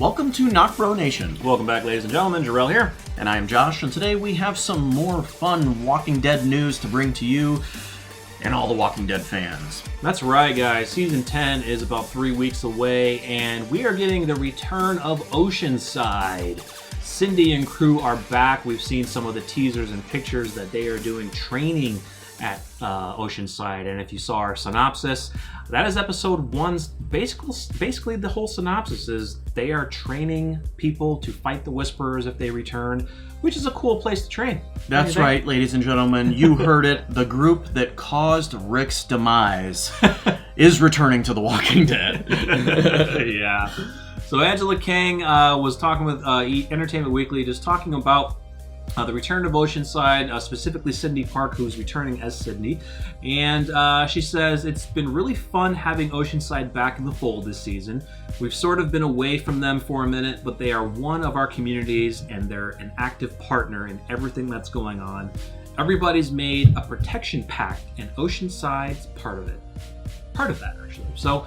Welcome to NocBro Nation. Welcome back, ladies and gentlemen. Jarrell here. And I am Josh, and today we have some more fun Walking Dead news to bring to you and all the Walking Dead fans. That's right, guys. Season 10 is about 3 weeks away, and we are getting the return of Oceanside. Cindy and crew are back. We've seen some of the teasers and pictures that they are doing training at Oceanside, and if you saw our synopsis, that is episode 1's basically the whole synopsis is they are training people to fight the Whisperers if they return, which is a cool place to train. That's right, ladies and gentlemen. You heard it. The group that caused Rick's demise is returning to The Walking Dead. Yeah. So Angela Kang was talking with Entertainment Weekly, just talking about the return of Oceanside, specifically Cindy Park, who's returning as Cindy. And she says, it's been really fun having Oceanside back in the fold this season. We've sort of been away from them for a minute, but they are one of our communities and they're an active partner in everything that's going on. Everybody's made a protection pact and Oceanside's part of it. Part of that, actually. So,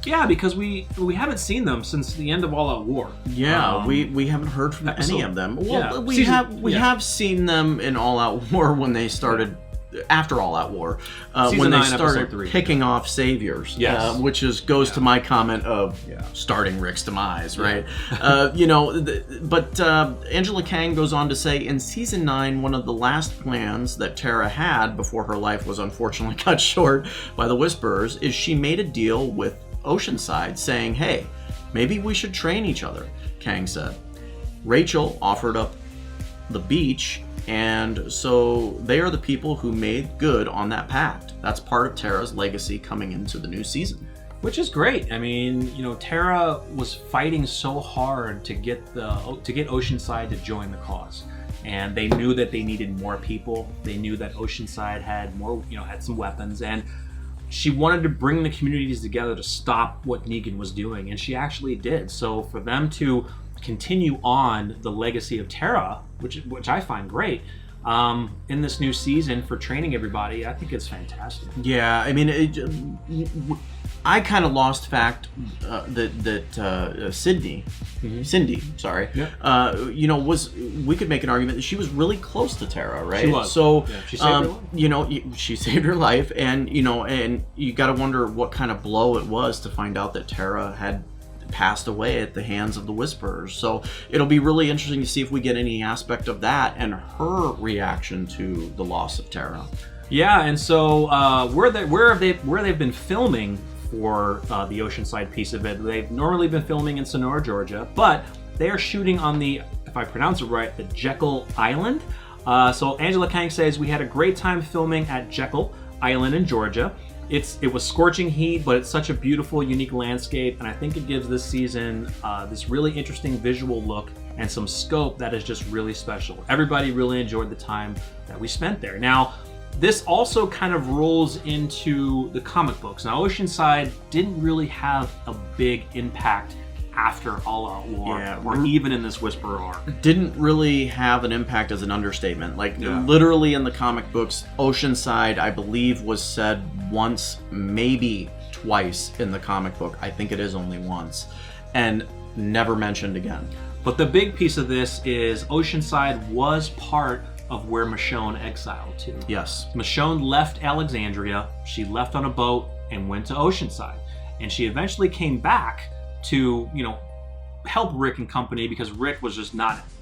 yeah, because we haven't seen them since the end of All Out War. Yeah, we haven't heard from any of them. Well, yeah. we have seen them in All Out War when they started, after All Out War, when they started picking off saviors. Yes. Which goes to my comment of starting Rick's demise, right? But Angela Kang goes on to say, in Season 9, one of the last plans that Tara had before her life was unfortunately cut short by the Whisperers is she made a deal with Oceanside saying, hey, maybe we should train each other, Kang said. Rachel offered up the beach, and so they are the people who made good on that pact. That's part of Tara's legacy coming into the new season. Which is great. I mean, Tara was fighting so hard to get Oceanside to join the cause. And they knew that they needed more people. They knew that Oceanside had more, had some weapons, and she wanted to bring the communities together to stop what Negan was doing, and she actually did. So for them to continue on the legacy of Tara, which I find great, in this new season for training everybody, I think it's fantastic. Yeah, I mean, I kind of lost fact that Cindy, sorry, we could make an argument that she was really close to Tara, right? She was. So, she saved her life. She saved her life, and you got to wonder what kind of blow it was to find out that Tara had passed away at the hands of the Whisperers. So it'll be really interesting to see if we get any aspect of that and her reaction to the loss of Tara. Yeah, and so where they've been filming for the Oceanside piece of it, they've normally been filming in Sonora, Georgia, but they are shooting on the, if I pronounce it right, the Jekyll Island. So Angela Kang says, we had a great time filming at Jekyll Island in Georgia. It was scorching heat, but it's such a beautiful, unique landscape, and I think it gives this season this really interesting visual look and some scope that is just really special. Everybody really enjoyed the time that we spent there. Now, this also kind of rolls into the comic books. Now, Oceanside didn't really have a big impact after All Out War, or even in this Whisperer arc. Didn't really have an impact as an understatement. Literally in the comic books, Oceanside, I believe, was said once, maybe twice in the comic book. I think it is only once. And never mentioned again. But the big piece of this is Oceanside was part of where Michonnes exiled to. Yes. Michonnes left Alexandria, she left on a boat and went to Oceanside. And she eventually came back to, help Rick and company because Rick was just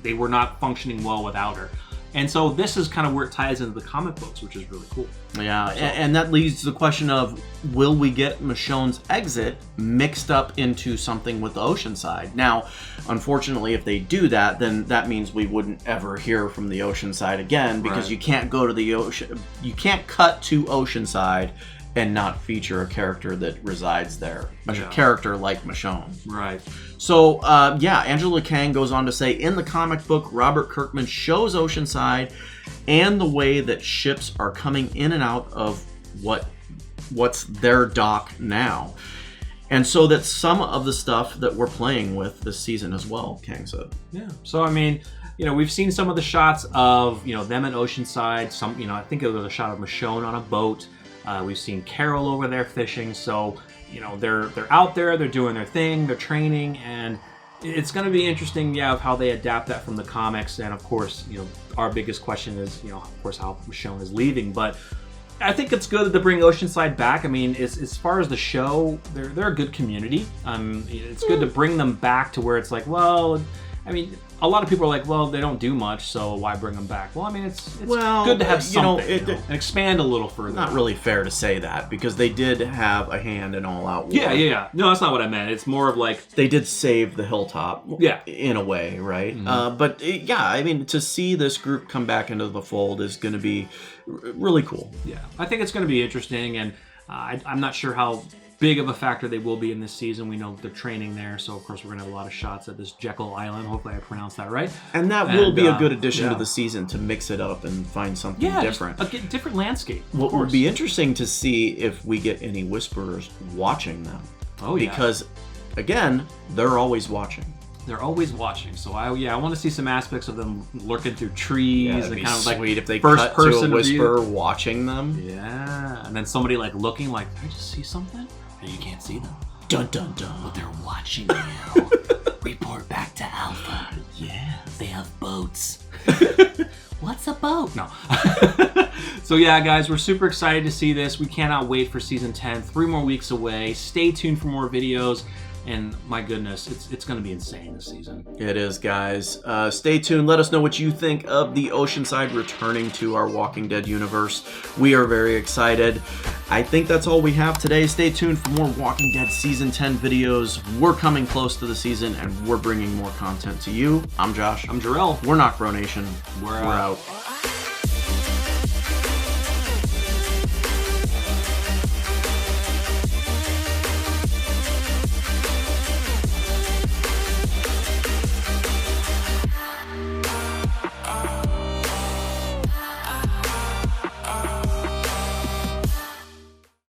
they were not functioning well without her. And so this is kind of where it ties into the comic books, which is really cool. Yeah, and that leads to the question of, will we get Michonnes Exit mixed up into something with the Oceanside? Now, unfortunately, if they do that, then that means we wouldn't ever hear from the Oceanside again, because you can't go to the ocean, you can't cut to Oceanside and not feature a character that resides there. A character like Michonnes. Right. So, Angela Kang goes on to say, in the comic book, Robert Kirkman shows Oceanside and the way that ships are coming in and out of what's their dock now. And so that's some of the stuff that we're playing with this season as well, Kang said. Yeah. So, I mean, we've seen some of the shots of, them at Oceanside. Some, I think it was a shot of Michonnes on a boat. We've seen Carol over there fishing. So you know, they're out there, they're doing their thing, they're training, and it's going to be interesting, of how they adapt that from the comics. And of course, you know, our biggest question is, you know, of course, how Michonnes is leaving. But I think it's good to bring Oceanside back. I mean, as far as the show, they're a good community. It's good to bring them back to where it's like, well, I mean, a lot of people are like, well, they don't do much, so why bring them back? Well, I mean, it's good to have something, and expand a little further. Not really fair to say that, because they did have a hand in All Out War. Yeah. No, that's not what I meant. It's more of like... They did save the hilltop, in a way, right? Mm-hmm. But I mean, to see this group come back into the fold is going to be really cool. Yeah, I think it's going to be interesting, and I'm not sure how big of a factor they will be in this season. We know they're training there, so of course we're going to have a lot of shots at this Jekyll Island. Hopefully I pronounced that right. And that will be a good addition to the season, to mix it up and find something different. A different landscape. What would be interesting to see if we get any Whisperers watching them. Oh, yeah. Because, again, they're always watching. They're always watching, so I want to see some aspects of them lurking through trees and kind of like sweet if they first cut person to a Whisperer view. Watching them. Yeah, and then somebody like looking like, did I just see something? And you can't see them. Dun dun dun. But they're watching you. Report back to Alpha. Yeah, they have boats. What's a boat? No. So yeah, guys, we're super excited to see this. We cannot wait for season 10. 3 more weeks away. Stay tuned for more videos. And my goodness, it's going to be insane this season. It is, guys. Stay tuned. Let us know what you think of the Oceanside returning to our Walking Dead universe. We are very excited. I think that's all we have today. Stay tuned for more Walking Dead Season 10 videos. We're coming close to the season, and we're bringing more content to you. I'm Josh. I'm Jarrell. We're NocBro Nation. We're out.